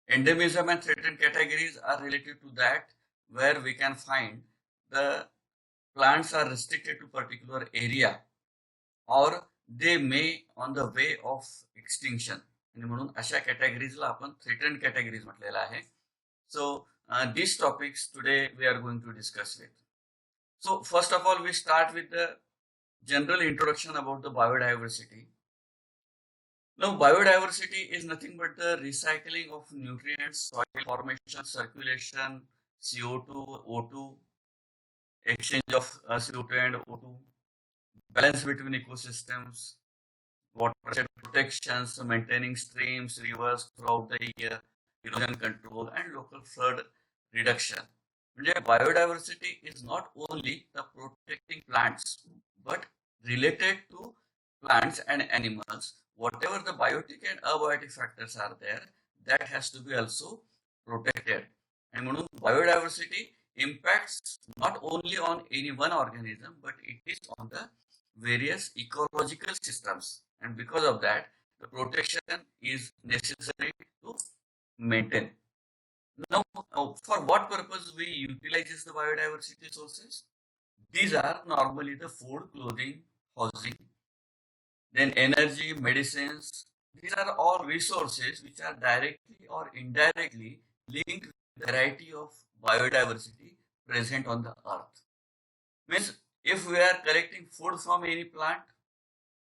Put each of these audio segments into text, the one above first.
Endemism and threatened categories are related to that, where we can find the plants are restricted to particular area or they may on the way of extinction. आणि म्हणून अशा कॅटेगरीजला आपण threatened categories म्हटलेलं आहे. So these topics today we are going to discuss with. So first of all, we start with the general introduction about the biodiversity. Now, biodiversity is nothing but the recycling of nutrients, soil formation, circulation, CO2, O2, exchange of CO2 and O2, balance between ecosystems, watershed protections, maintaining streams, rivers throughout the year, erosion control, and local flood reduction. Biodiversity is not only the protecting plants, but related to plants and animals. Whatever the biotic and abiotic factors are there, that has to be also protected. And biodiversity impacts not only on any one organism, but it is on the various ecological systems. And because of that, the protection is necessary to maintain. Now, for what purpose we utilize the biodiversity sources? These are normally the food, clothing, housing, then energy, medicines. These are all resources which are directly or indirectly linked with the variety of biodiversity present on the earth. Means if we are collecting food from any plant,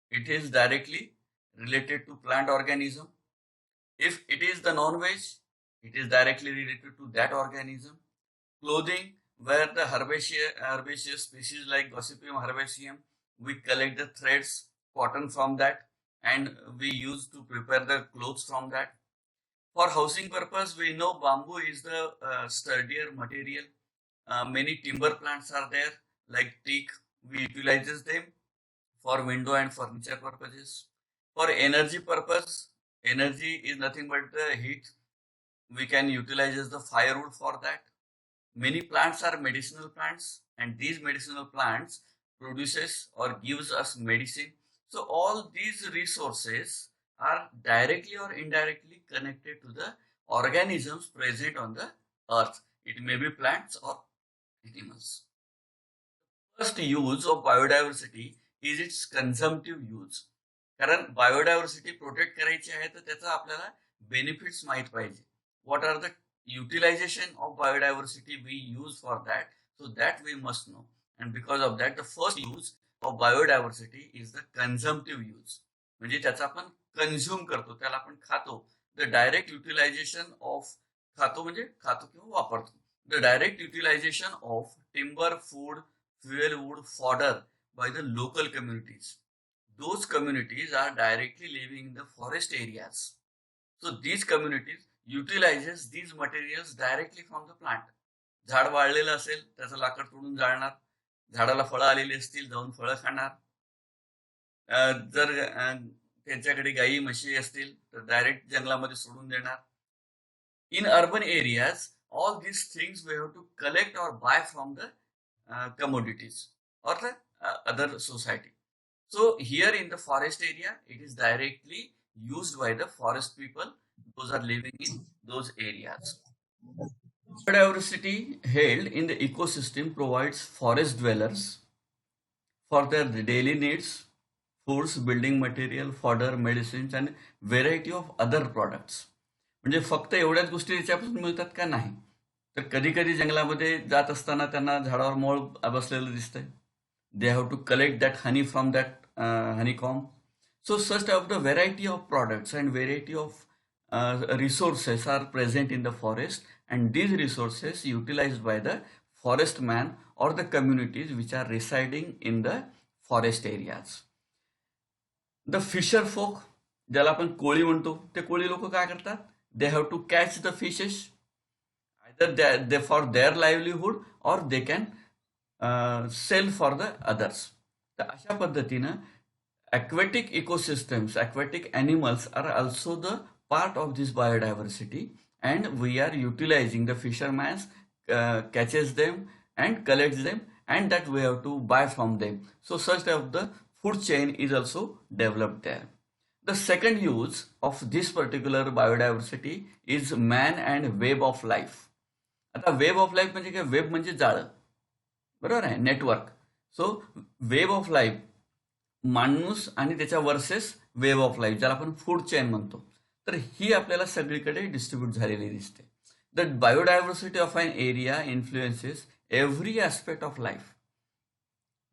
it is directly related to plant organism. If it is the non-veg, it is directly related to that organism. Clothing, where the herbaceous species like Gossypium herbaceum, we collect the threads, cotton from that, and we use to prepare the clothes from that. For housing purpose, we know bamboo is the sturdier material. Many timber plants are there, like teak. We utilizes them for window and furniture purposes. For energy purpose, energy is nothing but the heat. We can utilize the firewood for that. Many plants are medicinal plants, and these medicinal plants produces or gives us medicine. So all these resources are directly or indirectly connected to the organisms present on the earth. It may be plants or animals. First use of biodiversity is its consumptive use. कारण biodiversity protect करायची आहे तर त्याचा आपल्याला benefits माहित पाहिजे. What are the utilization of biodiversity we use for that? So that we must know. And because of that, the first use of biodiversity is the consumptive use. म्हणजे त्याचा आपण कंझ्युम करतो, त्याला आपण खातो. The direct utilization of खातो म्हणजे खातो किंवा वापरतो. The direct utilization of timber, food, fuel wood, fodder by the local communities. Those communities are directly living in the forest areas. So these communities utilizes these materials directly from the plant. झाड वाळलेलं असेल त्याचं लाकड तोडून जाळणार, झाडाला फळं आलेली असतील जाऊन फळं खाणार. जर त्यांच्याकडे गाई म्हशी असतील तर डायरेक्ट जंगलामध्ये सोडून देणार. In urban areas, all these things we have to collect or buy from the commodities or the other society. So here in the forest area, it is directly used by the forest people. Those are living in those areas. Biodiversity held in the ecosystem provides forest dwellers for their daily needs, foods, building material, fodder, medicines and variety of other products. म्हणजे फक्त एवढ्याच गोष्टी त्याच्यापासून मिळतात का? नाही. तर कधी कधी जंगलामध्ये जात असताना त्यांना झाडावर मोळ बसलेलं दिसतंय. They have to collect that honey from that honeycomb. So such of the variety of products and variety of resources are present in the forest, and these resources utilized by the forest man or the communities which are residing in the forest areas. The fisher folk, ज्याला आपण कोळी म्हणतो, ते कोळी लोक काय करतात? They have to catch the fishes either they for their livelihood or they can sell for the others. तर अशा पद्धतीनं aquatic ecosystems, aquatic animals are also the part of this biodiversity, and we are utilizing the fishermen catches them and collects them, and that we have to buy from them. So such of the food chain is also developed there. The second use of this particular biodiversity is man and web of life. आता web of life म्हणजे काय? Web म्हणजे जाळं, बरोबर आहे, network. So web of life, माणूस आणि त्याच्या वर्सेस वेब ऑफ लाईफ, ज्याला आपण फूड चेन म्हणतो, तर ही आपल्याला सगळीकडे डिस्ट्रीब्यूट झालेली दिसते. The biodiversity of an area influences every aspect of life.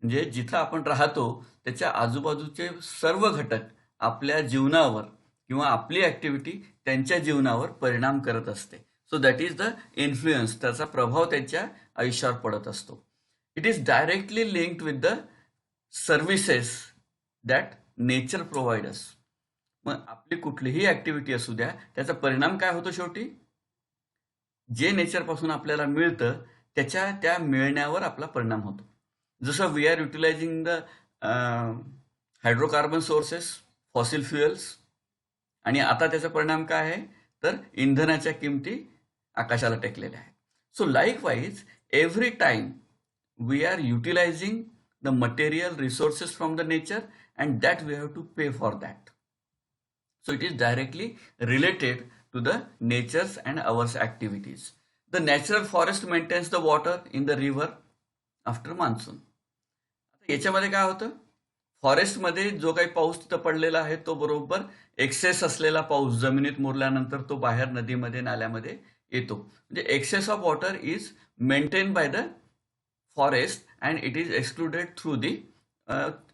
म्हणजे जिथं आपण राहतो त्याच्या आजूबाजूचे सर्व घटक आपल्या जीवनावर किंवा आपली ॲक्टिव्हिटी त्यांच्या जीवनावर परिणाम करत असते. So that is the influence, त्याचा प्रभाव त्यांच्या आयुष्यावर पडत असतो. It is directly linked with the services that nature provides. मग आपली कुठलीही ॲक्टिव्हिटी असू द्या, त्याचा परिणाम काय होतो? शेवटी जे नेचरपासून आपल्याला मिळतं त्याच्या त्या मिळण्यावर आपला परिणाम होतो. जसं we are utilising the hydrocarbon sources, fossil fuels, आणि आता त्याचा परिणाम काय आहे? तर इंधनाच्या किमती आकाशाला टेकलेल्या आहेत. So likewise every time we are utilising the material resources from the nature and that we have to pay for that. So it is directly related to the nature's and ours activities. The natural forest maintains the water in the river after monsoon. याच्यामध्ये काय होतं? फॉरेस्टमध्ये जो काही पाऊस तिथं पडलेला आहे तो बरोबर एक्सेस असलेला पाऊस जमिनीत मुरल्यानंतर तो बाहेर नदीमध्ये नाल्यामध्ये येतो. म्हणजे excess of water is maintain by the forest and it is excluded through the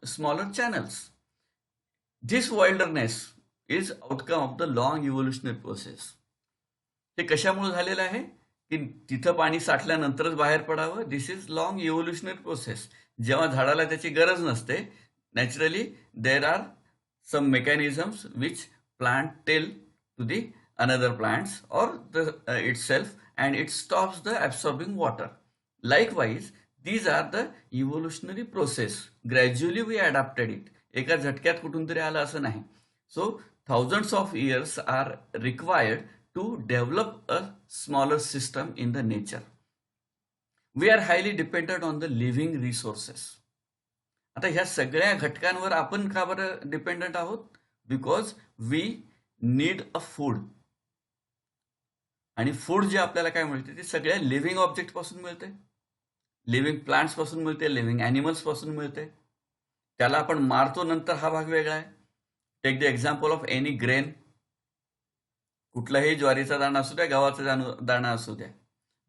smaller channels. This wilderness is outcome of the long evolutionary process. हे कशामुळे झालेलं आहे की तिथं पाणी साठल्यानंतरच बाहेर पडावं? This is long evolutionary process. जेव्हा झाडाला त्याची गरज नसते, naturally there are some mechanisms which plant tell to the another plants और the itself and it stops the absorbing water. Likewise these are the evolutionary process. Gradually we adapted it. एका झटक्यात कुठून तरी आलं असं नाही. So thousands of years are required to develop a smaller system in the nature. We are highly dependent on the living resources. आता ह्या सगळ्या घटकांवर आपण का बरं डिपेंडंट आहोत? Because we need a food. आणि फूड जे आपल्याला काय मिळते ते सगळ्या लिव्हिंग ऑब्जेक्ट पासून मिळते, लिव्हिंग प्लांट्स पासून मिळते, लिव्हिंग ॲनिमल्स पासून मिळते. त्याला आपण मारतो नंतर, हा भाग वेगळा आहे. Take the example of any grain. कुठलाही ज्वारीचा दाणा असू द्या, गव्हाचा दाणा असू द्या,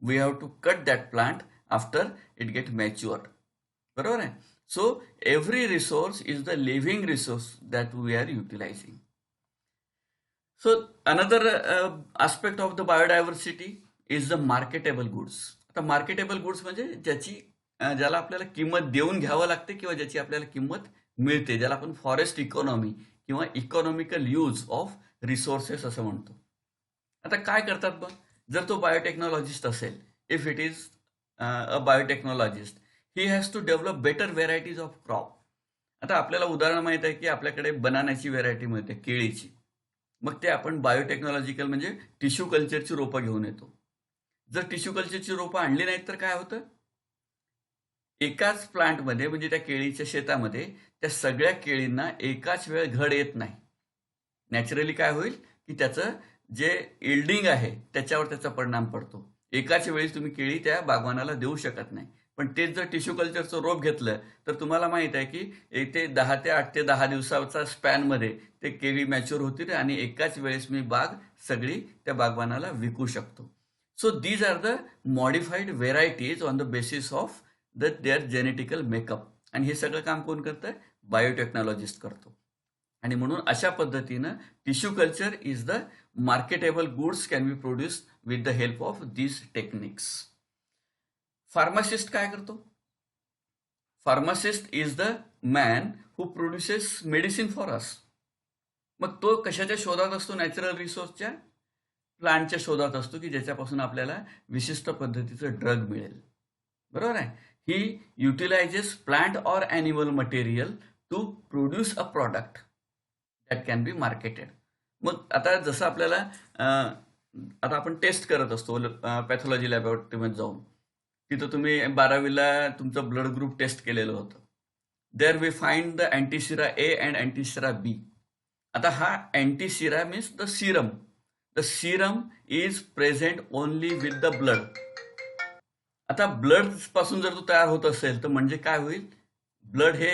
we have to cut that plant after it get matured. बरोबर आहे. So every resource is the living resource that we are utilising. So another aspect of the biodiversity is the marketable goods. आता marketable goods म्हणजे ज्याला आपल्याला किंमत देऊन घ्यावं लागते किंवा ज्याची आपल्याला किंमत मिळते, ज्याला आपण फॉरेस्ट इकॉनॉमी किंवा इकॉनॉमिकल यूज ऑफ रिसोर्सेस असं म्हणतो. आता काय करतात बघ, जर तो बायोटेक्नॉलॉजिस्ट असेल, if it is a biotechnologist, he has to develop better varieties of crop. आता आपल्याला उदाहरण माहित आहे की आपल्याकडे बनानाची व्हेरायटी मिळते, केळीची. मग ते आपण बायोटेक्नॉलॉजिकल म्हणजे टिश्यू कल्चरची रोपं घेऊन येतो. जर टिश्यू कल्चरची रोपं आणली नाहीत तर काय होतं? एकाच प्लांटमध्ये म्हणजे त्या केळीच्या शेतामध्ये त्या सगळ्या केळींना एकाच वेळ घड येत नाही. नॅचरली काय होईल की त्याचं जे इल्डिंग आहे त्याच्यावर त्याचा परिणाम पडतो. एकाच वेळी तुम्ही केळी त्या बागवानाला देऊ शकत नाही. पण तेच जर टिश्यू कल्चरचं रोप घेतलं तर तुम्हाला माहित आहे की 8 ते 10 दिवसाचा स्पॅनमध्ये ते केळी मॅच्युअर होतील आणि एकाच वेळेस मी बाग सगळी त्या बागवानाला विकू शकतो. So these are the modified varieties on the basis of their genetical makeup. आणि हे सगळं काम कोण करतं? बायोटेक्नॉलॉजिस्ट करतो. आणि म्हणून अशा पद्धतीनं tissue culture is the marketable goods can be produce with the help of these techniques. Pharmacist काय करतो? Pharmacist is the man who produces medicine for us. मग तो कशाच्या शोधात असतो? नॅचरल रिसोर्सच्या, प्लांटच्या शोधात असतो की ज्याच्यापासून आपल्याला विशिष्ट पद्धतीचं ड्रग मिळेल. बरोबर आहे. He utilizes plant or animal material to produce a product that can be marketed. मग आता जसं आपल्याला आता आपण टेस्ट करत असतो पॅथॉलॉजी लॅबोरेटरीमध्ये जाऊन, तिथं तुम्ही 12वीला तुमचं ब्लड ग्रुप टेस्ट केलेलं होतं. There we find the antisera A and antisera B. आता हा antisera means the serum is present only with the blood. आता ब्लड पासून जर तो तयार होत असेल तर म्हणजे काय होईल, ब्लड हे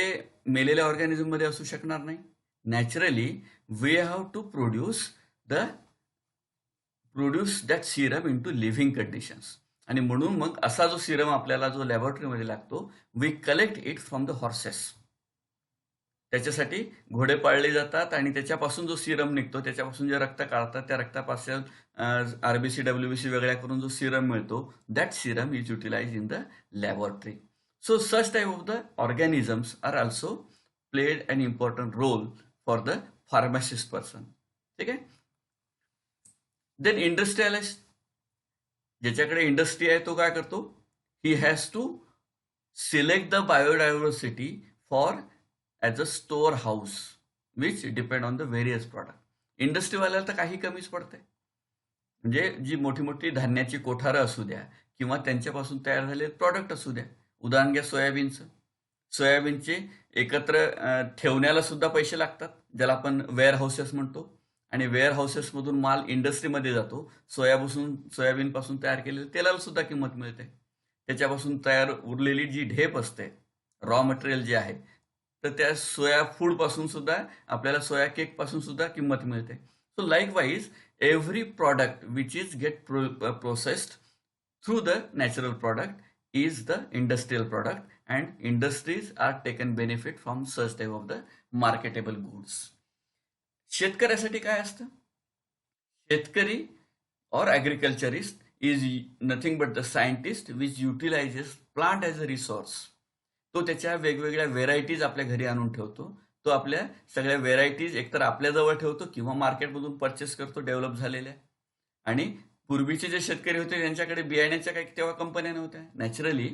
मेलेल्या ऑर्गॅनिझम मध्ये असू शकणार नाही. Naturally we have to produce that serum into living conditions. आणि म्हणून मग असा जो सिरम आपल्याला जो लॅबोरेटरीमध्ये लागतो, we collect it from the horses. त्याच्यासाठी घोडे पाळले जातात आणि त्याच्यापासून जो सिरम निघतो, त्याच्यापासून जे रक्त काढतात, त्या रक्तापासून आरबीसी डब्ल्यूबीसी वेगळ्या करून जो सिरम मिळतो, that serum is utilise in the laboratory. So such type of the organisms are also played an important role for the pharmacist person. ठीक आहे. देन इंडस्ट्रियलिस्ट, ज्याच्याकडे इंडस्ट्री आहे तो काय करतो, he has to select the biodiversity for as a storehouse which depend on the various product. इंडस्ट्रीवाल्याला तर काही कमीच पडतंय. म्हणजे जी मोठी मोठी धान्याची कोठारं असू द्या किंवा त्यांच्यापासून तयार झालेले प्रॉडक्ट असू द्या. उदाहरण घ्या सोयाबीनचं. सोयाबीनचे एकत्र ठेवण्याला सुद्धा पैसे लागतात, ज्याला आपण वेअर हाऊसेस म्हणतो. आणि वेअर हाऊसेसमधून माल इंडस्ट्रीमध्ये जातो. सोयाबीनपासून तयार केलेल्या तेलाला सुद्धा किंमत मिळते. त्याच्यापासून तयार उरलेली जी ढेप असते, रॉ मटेरियल जे आहे, तर त्या सोया फूड पासून सुद्धा आपल्याला सोया केक पासून सुद्धा किंमत मिळते. So likewise every product which is get processed through the natural product is the industrial product, and industries are taken benefit from such type of the marketable goods. शेतकऱ्यासाठी काय असतं, शेतकरी or agriculturist is nothing but the scientist which utilizes plant as a resource. तो त्याच्या वेगवेगळ्या varieties आपल्या घरी आणून ठेवतो. तो आपल्या सगळ्या व्हेरायटीज एकतर आपल्याजवळ ठेवतो किंवा मार्केटमधून परचेस करतो डेव्हलप झालेल्या. आणि पूर्वीचे जे शेतकरी होते त्यांच्याकडे बियाण्याच्या काही तेव्हा कंपन्या नव्हत्या naturally.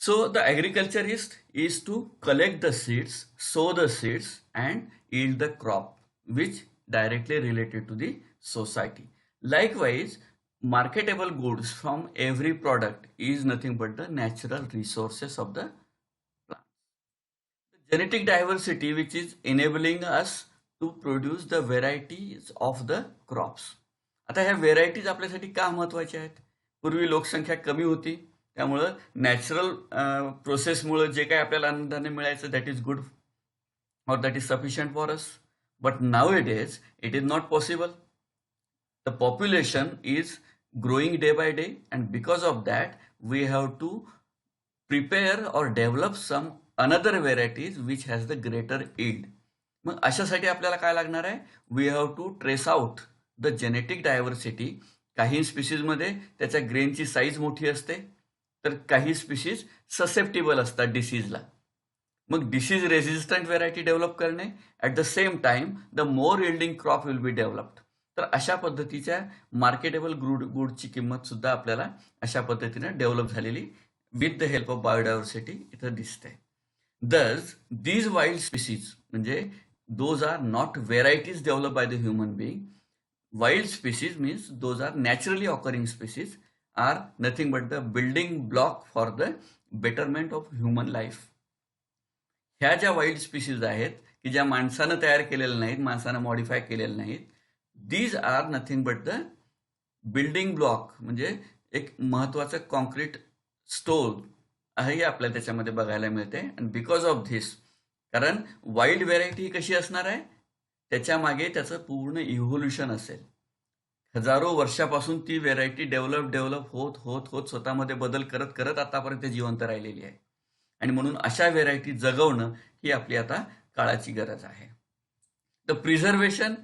So the agriculturist is to collect the seeds, so the seeds and eat the crop which directly related to the society. Likewise marketable goods from every product is nothing but the natural resources of the plant. The genetic diversity which is enabling us to produce the varieties of the crops. आता ह्या varieties आपल्यासाठी का महत्वाच्या आहेत? पूर्वी लोकसंख्या कमी होती, त्यामुळं नॅचरल प्रोसेसमुळे जे काही आपल्याला अन्नधान्य मिळायचं that is good or that is sufficient for us. But nowadays it is not possible. The population is growing day by day, and because of that we have to prepare or develop some another varieties which has the greater yield. मग अशासाठी आपल्याला काय लागणार आहे, we have to trace out the genetic diversity. काही स्पीशीजमध्ये त्याच्या ग्रेनची size मोठी असते, तर काही स्पीशीज ससेप्टेबल असतात डिसीजला. मग डिसीज रेझिस्टंट व्हेरायटी डेव्हलप करणे, at the same time the more yielding crop will be developed. तर अशा पद्धतीच्या मार्केटेबल गुडची किंमत सुद्धा आपल्याला अशा पद्धतीने डेव्हलप झालेली with the help of biodiversity इथं दिसते. दस दीज वाईल्ड स्पीसीज म्हणजे those are not varieties develop by the human being. Wild species means those are naturally occurring species are nothing but the building block for the betterment of human life. ह्या ज्या wild species आहेत की ज्या माणसानं तयार केलेल्या नाहीत, माणसानं मॉडिफाय केलेल्या नाहीत, these are nothing but the building block, म्हणजे एक महत्वाचं कॉन्क्रीट स्टोन आहे आपल्याला त्याच्यामध्ये बघायला मिळते. अँड बिकॉज ऑफ धिस, कारण वाईल्ड व्हेरायटी कशी असणार आहे, त्याच्या मागे त्याचं पूर्ण इव्होल्युशन असेल. हजारो वर्षापासून ती व्हेरायटी डेव्हलप होत स्वतःमध्ये बदल करत करत आतापर्यंत जिवंत राहिलेली आहे. आणि म्हणून अशा व्हेरायटी जगवणं ही आपली आता काळाची गरज आहे. The preservation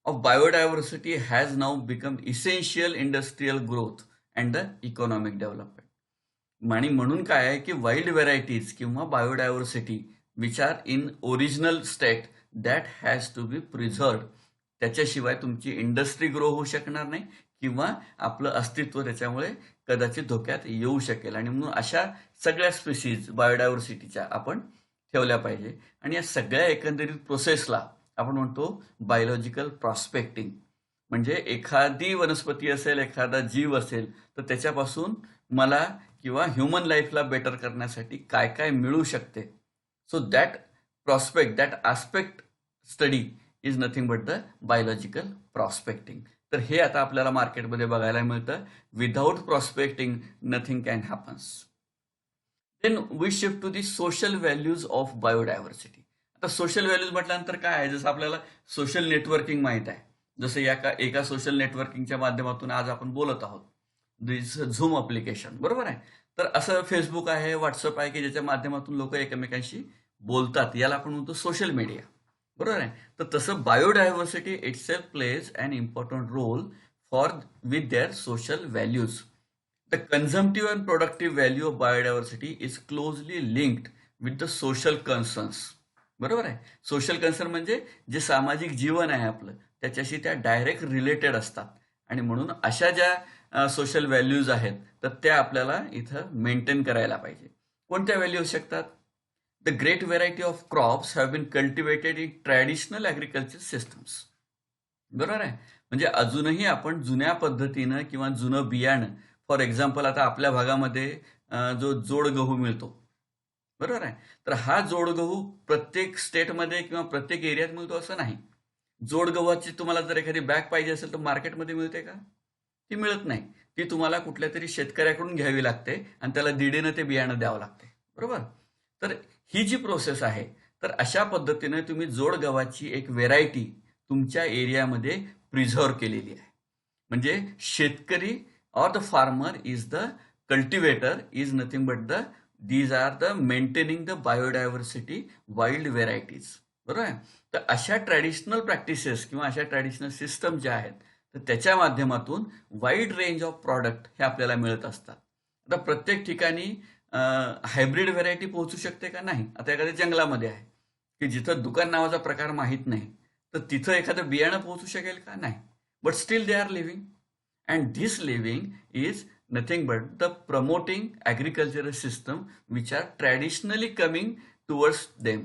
of biodiversity has now become essential industrial growth and the economic development. आणि म्हणून काय आहे की वाईल्ड व्हेरायटीज किंवा biodiversity which are in original state that has to be preserved. त्याच्याशिवाय तुमची इंडस्ट्री ग्रो होऊ शकणार नाही किंवा आपलं अस्तित्व त्याच्यामुळे कदाचित धोक्यात येऊ शकेल. आणि म्हणून अशा सगळ्या स्पीसीज बायोडायव्हर्सिटीच्या आपण ठेवल्या पाहिजे. आणि या सगळ्या एकंदरीत प्रोसेसला आपण म्हणतो बायोलॉजिकल प्रॉस्पेक्टिंग. म्हणजे एखादी वनस्पती असेल, एखादा जीव असेल, तर त्याच्यापासून मला किंवा ह्युमन लाईफला बेटर करण्यासाठी काय काय मिळू शकते. So that prospect, that aspect study is nothing but the biological prospecting. तर हे आता आपल्याला मार्केटमध्ये बघायला मिळतं. Without prospecting nothing can happens. Then we shift to the social values of biodiversity. आता सोशल व्हॅल्यूज म्हटल्यानंतर काय आहे, जसं आपल्याला सोशल नेटवर्किंग माहीत आहे. जसं एका सोशल नेटवर्किंगच्या माध्यमातून आज आपण बोलत आहोत, दिस झूम अप्लिकेशन, बरोबर आहे. तर असं फेसबुक आहे, व्हॉट्सअप आहे की ज्याच्या माध्यमातून लोक एकमेकांशी बोलतात, याला आपण म्हणतो सोशल मीडिया, बरोबर आहे. तर तसं biodiversity itself plays an important role for with their social values. The consumptive and productive value of biodiversity is closely linked with the social concerns. बरोबर आहे. सोशल कन्सर्न म्हणजे जे सामाजिक जीवन आहे आपलं, त्याच्याशी त्या डायरेक्ट रिलेटेड असतात. आणि म्हणून अशा ज्या सोशल व्हॅल्यूज आहेत तर त्या आपल्याला इथं मेंटेन करायला पाहिजे. कोणत्या व्हॅल्यू असू शकतात? The great variety of crops have been cultivated in traditional agriculture systems. बरोबर आहे. म्हणजे अजूनही आपण जुन्या पद्धतीनं किंवा जुनं बियाणं, फॉर एक्झाम्पल आता आपल्या भागामध्ये जो जोड गहू मिळतो, बरोबर आहे. तर हा जोड गहू प्रत्येक स्टेटमध्ये किंवा प्रत्येक एरियात मिळतो असं नाही. जोड गव्हाची तुम्हाला जर एखादी बॅग पाहिजे असेल तर मार्केटमध्ये मिळते का? ती मिळत नाही. ती तुम्हाला कुठल्या तरी शेतकऱ्याकडून घ्यावी लागते आणि त्याला दीडीनं ते बियाणं द्यावं लागते, बरोबर. तर ही जी प्रोसेस आहे, तर अशा पद्धतीने तुम्ही जोड गव्हाची एक व्हेरायटी तुमच्या एरियामध्ये प्रिझर्व्ह केलेली आहे. म्हणजे शेतकरी or the farmer is the cultivator is nothing but these are the maintaining the biodiversity wild varieties, बरोबर आहे. तर अशा ट्रॅडिशनल प्रॅक्टिसेस किंवा अशा ट्रॅडिशनल सिस्टम ज्या आहेत तर त्याच्या माध्यमातून वाईड रेंज ऑफ प्रॉडक्ट हे आपल्याला मिळत असतात. आता प्रत्येक ठिकाणी हायब्रिड व्हेरायटी पोहोचू शकते का? नाही. आता एखाद्या जंगलामध्ये आहे की जिथं दुकान नावाचा प्रकार माहीत नाही, तर तिथं एखादं बियाणं पोहोचू शकेल का? नाही. But still they are living. And this living is nothing but the promoting agricultural system which are traditionally coming towards them.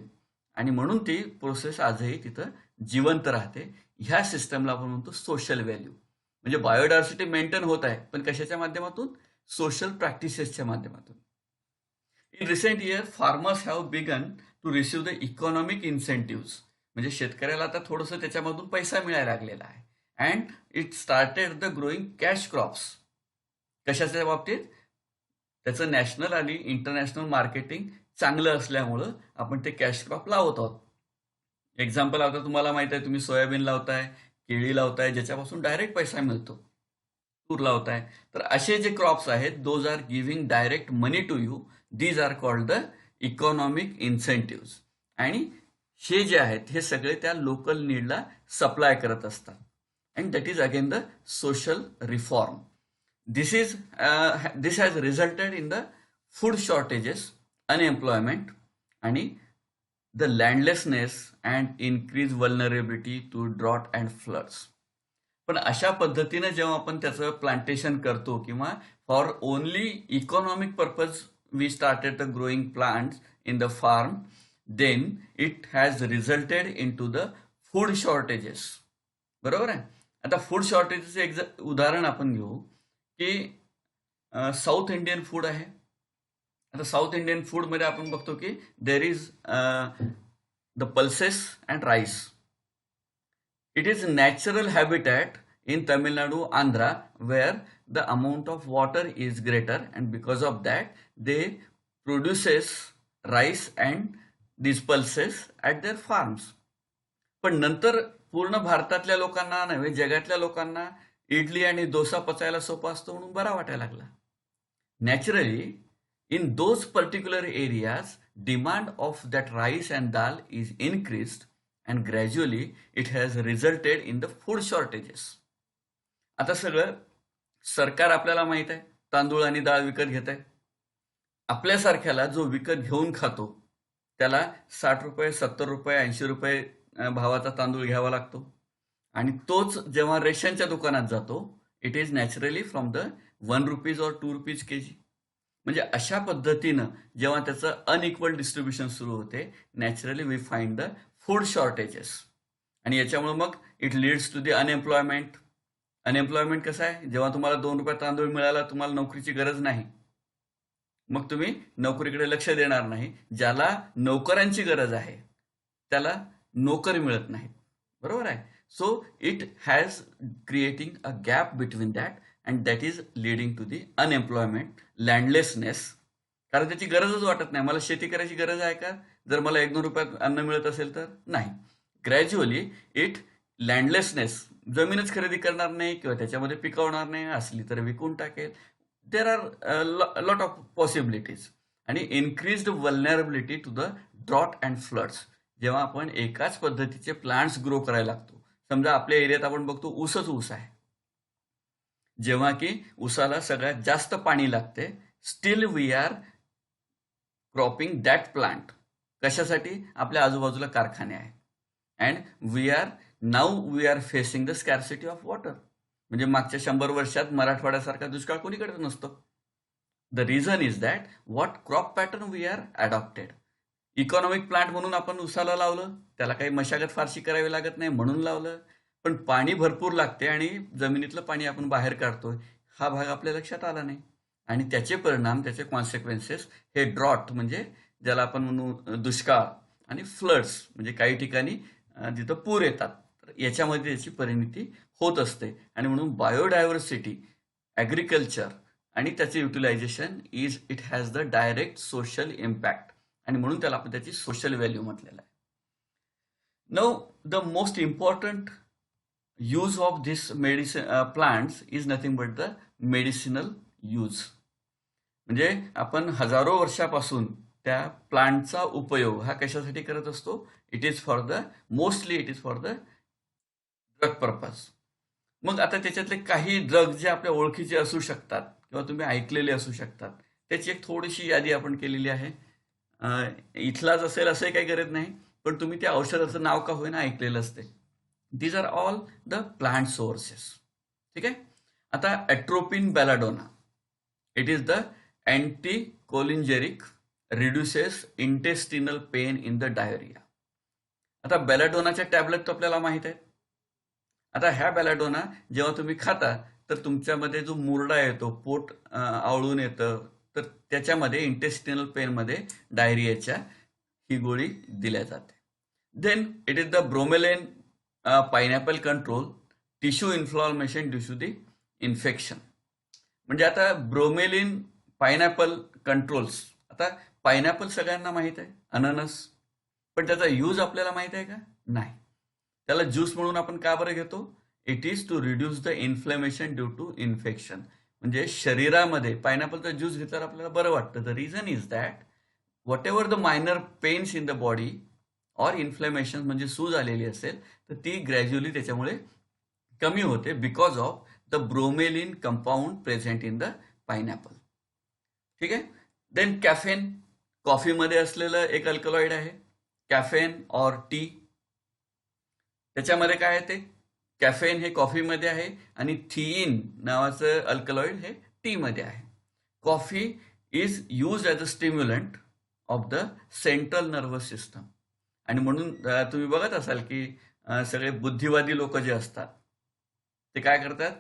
आणि म्हणून ती प्रोसेस आजही तिथं जिवंत राहते. ह्या सिस्टमला आपण म्हणतो सोशल व्हॅल्यू. म्हणजे बायोडायव्हर्सिटी मेंटेन होत आहे, पण कशाच्या माध्यमातून? सोशल प्रॅक्टिसेसच्या माध्यमातून. In recent year farmers have begun to receive the economic incentive. म्हणजे शेतकऱ्याला आता थोडंसं त्याच्यामधून पैसा मिळायला लागलेला आहे. And it started the growing cash crops. कशाच्या बाबतीत? त्याचं नॅशनल आणि इंटरनॅशनल मार्केटिंग चांगलं असल्यामुळं आपण ते कॅश क्रॉप लावत आहोत. एक्झाम्पल आता तुम्हाला माहित आहे, तुम्ही सोयाबीन लावताय, केळी लावताय, ज्याच्यापासून डायरेक्ट पैसा मिळतो, तूर लावताय. तर असे जे क्रॉप्स आहेत, those are giving direct money to you. These are called the economic incentive. आणि हे जे आहेत हे सगळे त्या लोकल नीडला सप्लाय करत असतात. And that is again the social reform. This has resulted in the food shortages, unemployment, and the landlessness and increased vulnerability to drought and floods. पण अशा पद्धतीने जेव्हा आपण त्याचं प्लांटेशन करतो किंवा for only economic purpose we started the growing plants in the farm, then it has resulted into the food shortages. बरोबर आहे. आता फूड शॉर्टेजचं एक उदाहरण आपण घेऊ की साऊथ इंडियन फूड आहे. आता साऊथ इंडियन फूडमध्ये आपण बघतो की there is the pulses and rice. It is natural habitat in Tamil Nadu, Andhra, where the amount of water is greater and because of that they produces rice and this pulses at their farms. पण नंतर पूर्ण भारतातल्या लोकांना नव्हे, जगातल्या लोकांना इडली आणि डोसा पचायला सोपा असतो म्हणून बरा वाटायला लागला. Naturally in those particular areas demand of that rice and dal is increased and gradually it has resulted in the food shortages. आता सगळं सरकार आपल्याला माहित आहे तांदूळ आणि डाळ विकत घेत आहे. आपल्यासारख्याला जो विकत घेऊन खातो त्याला 60 रुपये, 70 रुपये, 80 रुपये भावाचा तांदूळ घ्यावा लागतो. आणि तोच जेव्हा रेशनच्या दुकानात जातो, it is naturally from the 1 rupees और 2 रुपीज केजी. म्हणजे अशा पद्धतीनं जेव्हा त्याचं अनइक्वल डिस्ट्रीब्युशन सुरू होते, naturally we find the food shortages. आणि याच्यामुळे मग it leads to the unemployment. Unemployment कसं आहे? जेव्हा तुम्हाला 2 रुपये तांदूळ मिळाला, तुम्हाला नोकरीची गरज नाही, मग तुम्ही नोकरीकडे लक्ष देणार नाही. ज्याला नोकरांची गरज आहे त्याला नोकरी मिळत नाही. बरोबर आहे. So it has creating a gap between that and that is leading to the unemployment, landlessness. कारण त्याची गरजच वाटत नाही. मला शेती करायची गरज आहे का, जर मला 1-2 रुपयात अन्न मिळत असेल तर? नाही. ग्रॅज्युअली इट लँडलेसनेस, जमीनच खरेदी करणार नाही किंवा त्याच्यामध्ये पिकवणार नाही, असली तर विकून टाकेल. There are lot of possibilities. आणि increased vulnerability to the drought and floods. जेव्हा आपण एकाच पद्धतीचे प्लांट्स ग्रो करायला लागतो, समजा आपल्या एरियात आपण बघतो ऊसच ऊस आहे, जेव्हा की ऊसाला सगळ्यात जास्त पाणी लागते, still we are cropping that plant. कशासाठी? आपल्या आजूबाजूला कारखाने आहेत. And we are facing the scarcity of water. म्हणजे मागच्या 100 वर्षात मराठवाड्यासारखा दुष्काळ कोणीकडे नसतो. The reason is that what crop pattern we are adopted. Economic plant म्हणून आपण उसाला लावलं, त्याला काही मशागत फारशी करावी लागत नाही म्हणून लावलं, पण पाणी भरपूर लागते आणि जमिनीतलं पाणी आपण बाहेर काढतोय, हा भाग आपल्या लक्षात आला नाही. आणि त्याचे परिणाम, त्याचे कॉन्सिक्वेन्सेस हे ड्रॉट, म्हणजे ज्याला आपण म्हणू दुष्काळ, आणि फ्लड्स म्हणजे काही ठिकाणी जिथं पूर येतात, तर याच्यामध्ये त्याची परिणती होत असते. आणि म्हणून बायोडायव्हर्सिटी, ॲग्रिकल्चर आणि त्याचे utilization it has the direct social impact. आणि म्हणून त्याला आपण त्याची सोशल व्हॅल्यू म्हटलेलं आहे. Now the most important use of this plants is nothing but the medicinal use. म्हणजे आपण हजारो वर्षापासून त्या प्लांटचा उपयोग हा कशासाठी करत असतो? It is for the drug purpose. मग आता त्याच्यातले काही ड्रग जे आपल्या ओळखीचे असू शकतात किंवा तुम्ही ऐकलेले असू शकतात, त्याची एक थोडीशी यादी आपण केलेली आहे. इथलाच असेल असंही काही गरज नाही, पण तुम्ही त्या औषधाचं नाव का होईना ऐकलेलं असते. These are all the plant sources. ठीक आहे. आता atropine belladonna, it is the anticholinergic, reduces intestinal pain in the diarrhoea. आता बेलाडोनाच्या टॅबलेट तर आपल्याला माहित आहेत. आता ह्या बेलाडोना जेव्हा तुम्ही खाता, तर तुमच्यामध्ये जो मुरडा येतो, पोट आवळून येतं, तर त्याच्यामध्ये इंटेस्टिनल पेनमध्ये डायरियाच्या ही गोळी दिल्या जाते. Then it is the bromelain pineapple control tissue inflammation due to the infection. म्हणजे आता ब्रोमेलिन पायनॅपल कंट्रोल्स. आता पायनॅपल सगळ्यांना माहीत आहे, अननस, पण त्याचा यूज आपल्याला माहित आहे का? नाही. त्याला ज्यूस म्हणून आपण का बरं घेतो? It is to reduce the inflammation due to infection. म्हणजे शरीरामध्ये पायनॅपलचा ज्यूस घेतल्यावर आपल्याला बरं वाटतं. The reason is that whatever the minor pains in the body or inflammation, म्हणजे सूज आलेली असेल, तर ती ग्रॅज्युअली त्याच्यामुळे कमी होते, because of the bromelain compound present in the pineapple. ठीक आहे. देन कॅफेन, कॉफीमध्ये असलेलं एक अल्कलॉइड आहे, कॅफेन ऑर टी. त्याच्यामध्ये काय आहे? ते कॅफेन हे कॉफीमध्ये आहे आणि थिईन नावाचं अल्कलॉइड हे टी मध्ये आहे. Coffee is use as a stimulant of the central nervous system. आणि म्हणून तुम्ही बघत असाल की सगळे बुद्धिवादी लोक जे असतात ते काय करतात?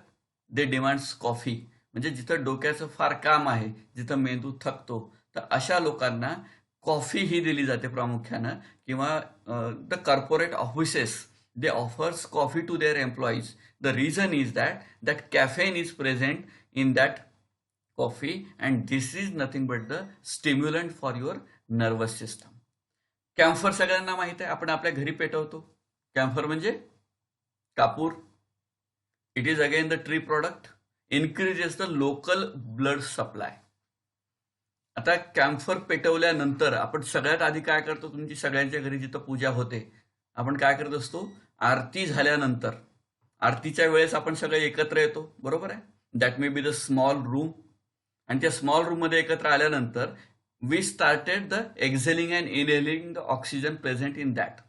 दे डिमांड्स कॉफी. म्हणजे जिथं डोक्याचं फार काम आहे, जिथं मेंदू थकतो, तर अशा लोकांना कॉफी ही दिली जाते प्रामुख्यानं. किंवा the corporate offices, they offers coffee to their employees. The reason is that caffeine is present in that coffee, and this is nothing but the stimulant for your nervous system. Camphor सगळ्यांना माहित आहे, आपण आपल्या घरी पेटवतो. Camphor म्हणजे कापूर. It is again the tree product, increases the local blood supply. आता camphor पेटवल्यानंतर आपण सगळ्यात आधी काय करतो? तुमची सगळ्यांच्या घरी जिथं पूजा होते, आपण काय करत असतो? आरती झाल्यानंतर, आरतीच्या वेळेस आपण सगळे एकत्र येतो, बरोबर आहे. That may be the small room. आणि त्या स्मॉल रूममध्ये एकत्र आल्यानंतर we started the exhaling and inhaling the oxygen present in that.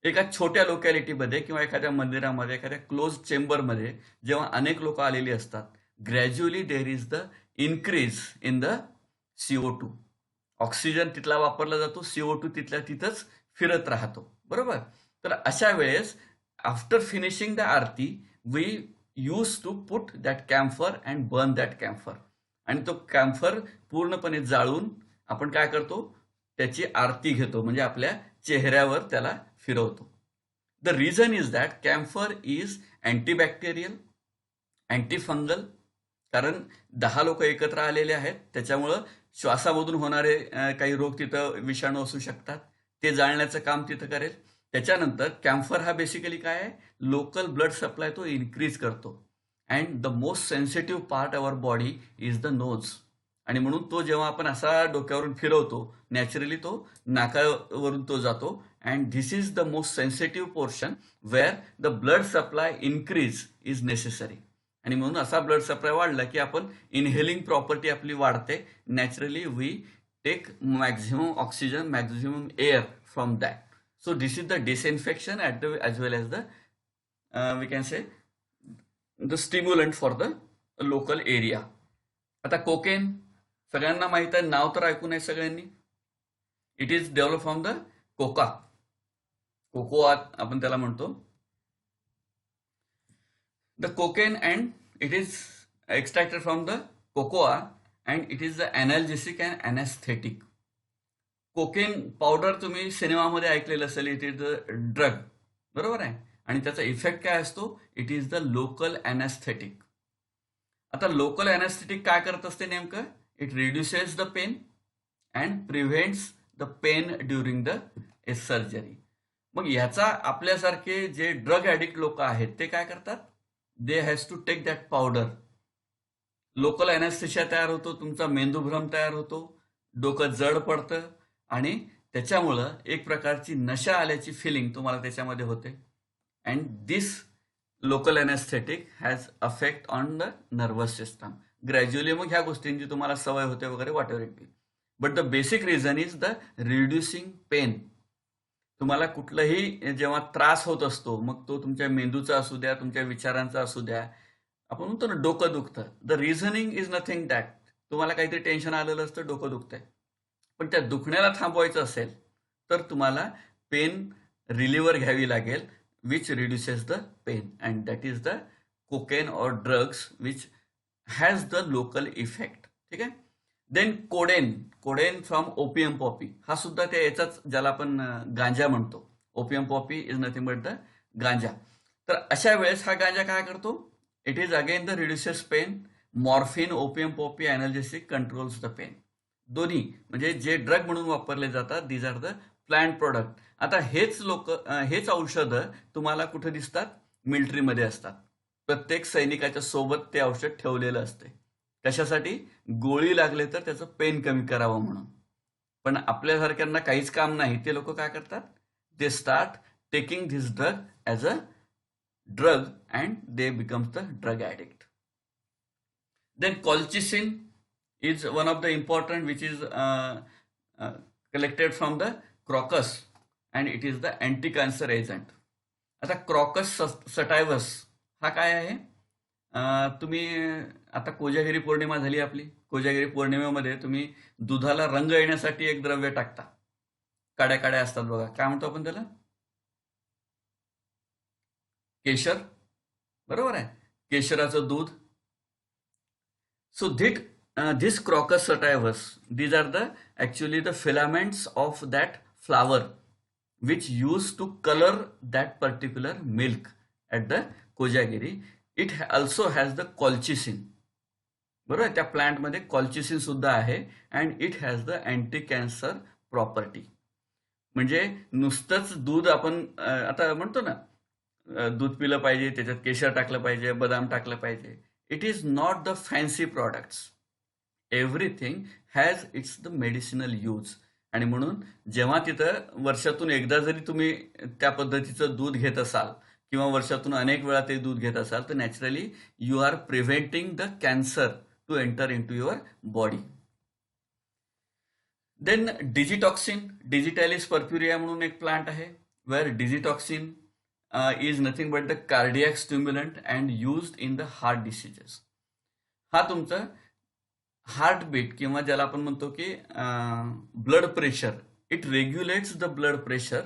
एका छोट्या लोकॅलिटीमध्ये किंवा एखाद्या मंदिरामध्ये, एखाद्या क्लोज चेंबरमध्ये जेव्हा अनेक लोक आलेली असतात, gradually there is the increase in the CO2. Oxygen तिथला वापरला जातो, CO2 तिथल्या तिथंच फिरत राहतो, बरोबर. तर अशा वेळेस after finishing the aarti we use to put that camphor and burn that camphor. आणि तो कॅम्फर पूर्णपणे जाळून आपण काय करतो? त्याची आरती घेतो, म्हणजे आपल्या चेहऱ्यावर त्याला फिरवतो. The reason is that camphor is antibacterial, antifungal, कारण 10 लोक एकत्र आलेले आहेत, त्याच्यामुळं श्वासामधून होणारे काही रोग तिथं विषाणू असू शकतात, ते जाळण्याचं काम तिथं करेल. त्याच्यानंतर कॅम्फर हा बेसिकली काय आहे, लोकल ब्लड सप्लाय तो इन्क्रीज करतो. And the most sensitive part our body is the nose. आणि म्हणून तो जेव्हा आपण असा डोक्यावरून फिरवतो, नॅचरली तो नाकावरून तो जातो. And this is the most sensitive portion where the blood supply increase is necessary. आणि म्हणून असा ब्लड सप्लाय वाढला की आपण इनहेलिंग प्रॉपर्टी आपली वाढते. Naturally we take maximum oxygen, maximum air from that. So this is the disinfection as well as the we can say the stimulant for the local area. आता cocaine सगळ्यांना माहित आहे, नाव तर ऐकून आहे सगळ्यांनी. It is develop from the cocoa आपण त्याला म्हणतो. The cocaine, and it is extracted from the cocoa, and it is the analgesic and anesthetic. Cocaine powder तुम्ही सिनेमामध्ये ऐकलेलं असेल, इट इज द ड्रग, बरोबर आहे. आणि त्याचा इफेक्ट काय असतो, it is the local anaesthetic. आता लोकल अॅनेस्थेटिक काय करत असते नेमकं, it reduces the pain and prevents the pain during the surgery. मग ह्याचा आपल्यासारखे जे ड्रग ॲडिक्ट लोक आहेत ते काय करतात, they has to take that powder. Local anaesthesia तयार होतो, तुमचा मेंदूभ्रम तयार होतो, डोकं जड पडतं आणि त्याच्यामुळं एक प्रकारची नशा आल्याची फिलिंग तुम्हाला त्याच्यामध्ये होते. And this local anaesthetic has affect on the nervous system. Gradually मग ह्या गोष्टींची तुम्हाला सवय होते वगैरे, whatever it be. But the basic reason is the reducing pain. तुम्हाला कुठलाही जेव्हा त्रास होत असतो, मग तो तुमच्या मेंदूचा असू द्या, तुमच्या विचारांचा असू द्या, आपण म्हणतो ना डोकं दुखतं, the reasoning is nothing that. तुम्हाला काहीतरी टेन्शन आलेलं असतं, डोकं दुखतंय, पण त्या दुखण्याला थांबवायचं असेल तर तुम्हाला पेन रिलिव्हर घ्यावी लागेल, which reduces the pain. And that is the cocaine or drugs which has the local effect. ठीक आहे. Then codeine from opium poppy, हा सुद्धा त्या याचाच, ज्याला आपण गांजा म्हणतो. Opium poppy is nothing but the ganja. तर अशा वेळेस हा गांजा काय करतो, it is again the reduces pain. Morphine, opium poppy, analgesic controls the pain. दोन्ही म्हणजे जे ड्रग म्हणून वापरले जातात, these are the plant product. आता हेच औषधं तुम्हाला कुठे दिसतात, मिलिटरीमध्ये असतात. प्रत्येक सैनिकाच्या सोबत ते औषध ठेवलेलं असते. कशासाठी, गोळी लागले तर त्याचं पेन कमी करावं म्हणून. पण आपल्यासारख्यांना काहीच काम नाही, ते लोक काय करतात, they start taking this drug as a drug and they becomes the drug addict. Then colchicine is one of the important, which is collected from the crocus, and it is the anti-cancer agent. आता crocus सटायवस हा काय आहे, तुम्ही आता कोजागिरी पौर्णिमा झाली आपली, कोजागिरी पौर्णिमेमध्ये तुम्ही दुधाला रंग येण्यासाठी एक द्रव्य टाकता, काड्या काड्या असतात बघा, काय म्हणतो आपण त्याला, केशर, बरोबर आहे, केशराचं दूध. So this crocus sativus, these are the actually the filaments of that flower which used to color that particular milk at the Kojagiri. It also has the colchicine, बरोबर. त्या प्लांट मध्ये कॉल्चिसिन सुद्धा आहे and it has the anti cancer property. म्हणजे नुसतंच दूध आपण आता म्हणतो ना, दूध पिलं पाहिजे, त्याच्यात केशर टाकलं पाहिजे, बदाम टाकलं पाहिजे. It is not the fancy products. Everything has its the medicinal use. आणि म्हणून जेव्हा तिथं वर्षातून एकदा जरी तुम्ही त्या पद्धतीचं दूध घेत असाल किंवा वर्षातून अनेक वेळा ते दूध घेत असाल, तर naturally you are preventing the cancer to enter in to your body. Then digitoxin, digitalis purpurea म्हणून एक प्लांट आहे, where digitoxin is nothing but the cardiac stimulant and used in the heart diseases. हा तुमचं heartbeat किंवा ज्याला आपण म्हणतो की blood pressure, it regulates the blood pressure.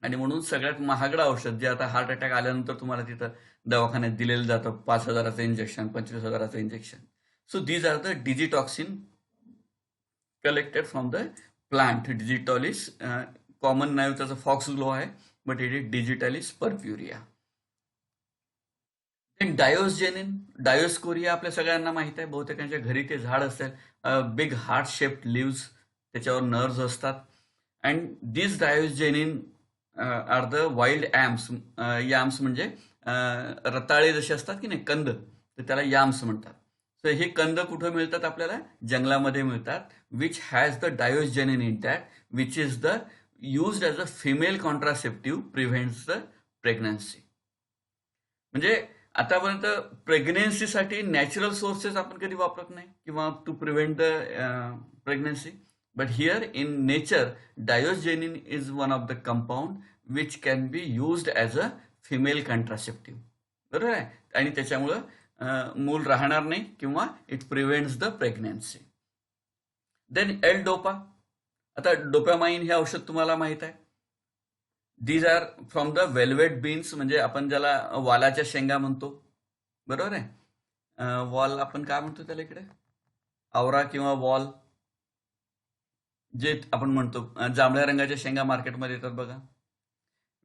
आणि म्हणून सगळ्यात महागडं औषध जे आता हार्ट अटॅक आल्यानंतर तुम्हाला तिथं दवाखान्यात दिलेलं जातं, 5,000चं इंजेक्शन, 25,000चं injection. So these are the digitoxin collected from the plant. Digitalis, common नाव त्याचं फॉक्स ग्लो आहे, but it is digitally spurpurea. Diosgenin, dioscorea आपल्या सगळ्यांना माहित आहे, बहुतेकांच्या घरी ते झाड असेल, बिग हार्ट शेप्ड लिव्स, त्याच्यावर नर्व्स असतात. And this diosgenin are the wild yams. Yams म्हणजे रताळे जसे असतात की नाही, कंद, तर त्याला याम्स म्हणतात. तर हे कंद कुठं मिळतात आपल्याला? जंगलामध्ये मिळतात. Which has the diosgenin in that, which is the used as a female contraceptive, prevents the pregnancy. म्हणजे आतापर्यंत प्रेग्नेन्सीसाठी नॅचरल सोर्सेस आपण कधी वापरत नाही किंवा to prevent the pregnancy. But here in nature diosgenin is one of the compound which can be used as a female contraceptive. बरोबर आहे. आणि त्याच्यामुळं मूल राहणार नाही किंवा it prevents the pregnancy. Then L dopa. आता डोपॅमाइन हे औषध तुम्हाला माहित आहे. These are from the velvet beans, म्हणजे आपण ज्याला वालाच्या शेंगा म्हणतो. बरोबर आहे. वॉल आपण काय म्हणतो त्याला इकडे? आवरा किंवा वॉल, जे आपण म्हणतो. जांभळ्या रंगाच्या शेंगा मार्केटमध्ये येतात बघा.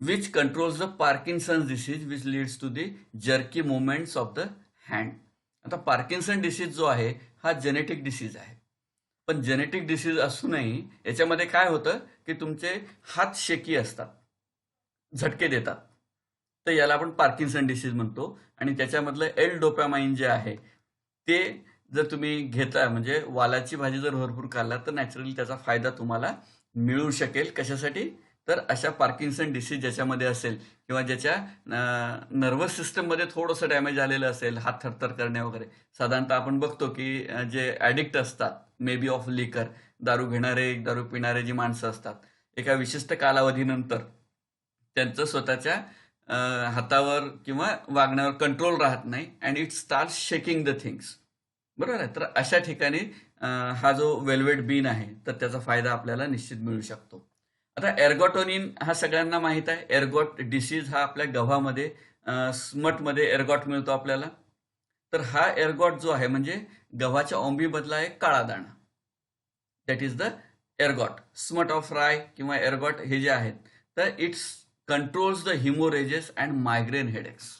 Which controls the Parkinson disease which leads to the jerky movements of the hand. आता पार्किन्सन डिसीज जो आहे हा जेनेटिक डिसीज आहे. पण जेनेटिक डिसीज असूनही याच्यामध्ये काय होतं की तुमचे हात शेकी असतात, झटके देतात. तर याला आपण पार्किन्सन डिसीज म्हणतो. आणि त्याच्यामधलं एल डोपॅमाइन जे आहे ते जर तुम्ही घेता, म्हणजे वालाची भाजी जर भरपूर खाल्ला तर नॅचरली त्याचा फायदा तुम्हाला मिळू शकेल. कशासाठी? तर अशा पार्किन्सन डिसीज ज्याच्यामध्ये असेल किंवा ज्याच्या नर्वस सिस्टममध्ये थोडंसं डॅमेज आलेलं असेल, हात थरथर करणे वगैरे. साधारणतः आपण बघतो की जे ॲडिक्ट असतात, मे बी ऑफ लिकर, दारू घेणारे, दारू पिणारे जी माणसं असतात, एका विशिष्ट कालावधीनंतर त्यांचं स्वतःच्या हातावर किंवा वागण्यावर कंट्रोल राहत नाही and it start shaking the things. बरोबर आहे. तर अशा ठिकाणी हा जो वेल्वेट बीन आहे तर त्याचा फायदा आपल्याला निश्चित मिळू शकतो. आता एर्गॉटोनिन हा सगळ्यांना माहित आहे. एर्गॉट डिसीज हा आपल्या गव्हामध्ये, स्मटमध्ये एर्गॉट मिळतो आपल्याला. तर हा एर्गॉट जो आहे म्हणजे गव्हाच्या ओंबीमधला एक काळा दाणा, that is the ergot. Smut of rye किंवा एर्गॉट हे जे आहेत, तर it's controls the haemorrhages and migraine headaches.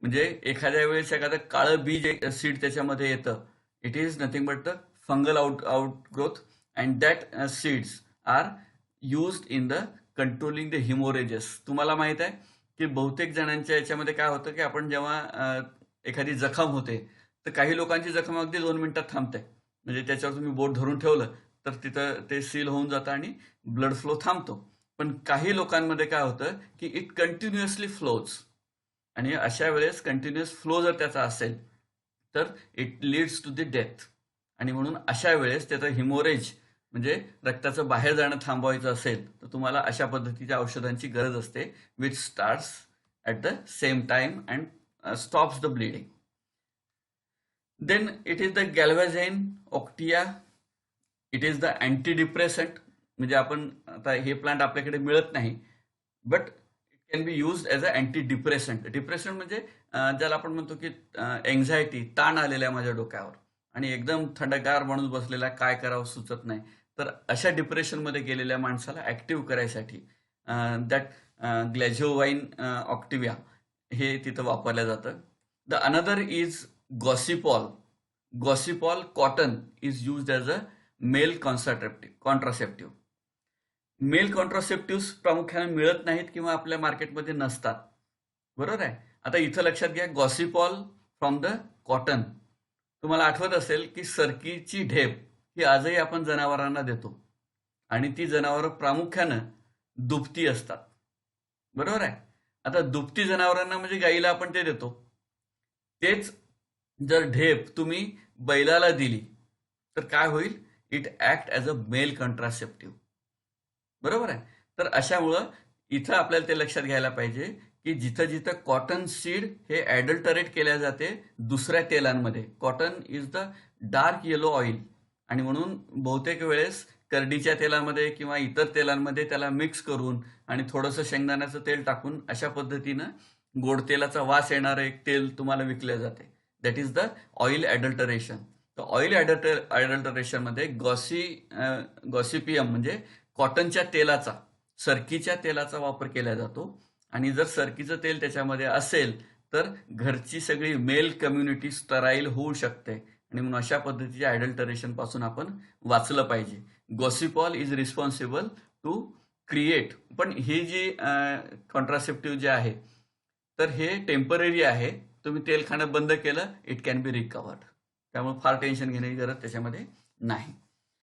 म्हणजे एखाद्या वेळेस एखादं काळं बीज सीड त्याच्यामध्ये येतं, it is nothing but the fungal outgrowth and that seeds are used in the controlling the haemorrhages. तुम्हाला माहित आहे की बहुतेक जणांच्या याच्यामध्ये काय होतं की आपण जेव्हा एखादी जखम होते तर काही लोकांची जखम अगदी 2 मिनिटात थांबते. म्हणजे त्याच्यावर तुम्ही बोट धरून ठेवलं तर तिथं ते सील होऊन जातं आणि ब्लड फ्लो थांबतो. पण काही लोकांमध्ये काय होतं की इट कंटिन्युअसली फ्लोज. आणि अशा वेळेस कंटिन्युअस फ्लो जर त्याचा असेल तर it leads to the death. आणि म्हणून अशा वेळेस त्याचं हिमोरेज म्हणजे रक्ताचं बाहेर जाणं थांबवायचं असेल तर तुम्हाला अशा पद्धतीच्या औषधांची गरज असते, which starts at the same time and stops the bleeding. Then it is the galvazine octia. It is the antidepressant. म्हणजे आपण आता हे प्लांट आपल्याकडे मिळत नाही, but it can be used as a antidepressant. Depression म्हणजे ज्याला आपण म्हणतो की एन्झायटी, ताण आलेला आहे माझ्या डोक्यावर आणि एकदम थंडगार माणूस बसलेला, काय करावं सुचत नाही. तर अशा डिप्रेशनमध्ये गेलेल्या माणसाला ॲक्टिव्ह करायसाठी दॅट ग्लॅझोवाइन ऑक्टिव्हिया हे तिथं वापरलं जातं. The another is gossypol. Gossypol cotton is used as a male contraceptive. Male contraceptive प्रामुख्याने मिळत नाहीत किंवा आपल्या मार्केटमध्ये नसतात. बरोबर आहे. आता इथं लक्षात घ्या, गॉसिपॉल फ्रॉम द कॉटन. तुम्हाला आठवत असेल की सरकीची ढेप ही आजही आपण जनावरांना देतो आणि ती जनावरं प्रामुख्यानं दुभती असतात. बरोबर आहे. आता दुभती जनावरांना म्हणजे गाईला आपण ते देतो. तेच जर ढेप तुम्ही बैलाला दिली तर काय होईल? It act as a male contraceptive. बरोबर आहे. तर अशामुळं इथं आपल्याला ते लक्षात घ्यायला पाहिजे की जिथं जिथं कॉटन सीड हे ॲडल्टरेट केल्या जाते दुसऱ्या तेलांमध्ये. Cotton is the dark yellow oil आणि म्हणून बहुतेक वेळेस करडीच्या तेलामध्ये किंवा इतर तेलांमध्ये त्याला मिक्स करून आणि थोडंसं शेंगदाण्याचं तेल टाकून अशा पद्धतीनं गोड तेलाचा वास येणारं एक तेल तुम्हाला विकले जाते. That is the oil adulteration. तर ऑइल ॲडल्टरेशनमध्ये गॉसिपियम म्हणजे कॉटनच्या तेलाचा सरकीच्या तेलाचा वापर केला जातो आणि जर सरकीचं तेल त्याच्यामध्ये असेल तर घरची सगळी मेल कम्युनिटी स्टराईल होऊ शकते आणि म्हणून अशा पद्धतीच्या ॲडल्टरेशन पासून आपण वाचलं पाहिजे. Gossypol is responsible to create, पण ही जी कॉन्ट्रासेप्टिव्ह जे आहे तर हे टेम्पररी आहे. तुम्ही तेल खाणं बंद केलं, इट कॅन बी रिकवर्ड. त्यामुळे फार टेन्शन घेण्याची गरज त्याच्यामध्ये नाही.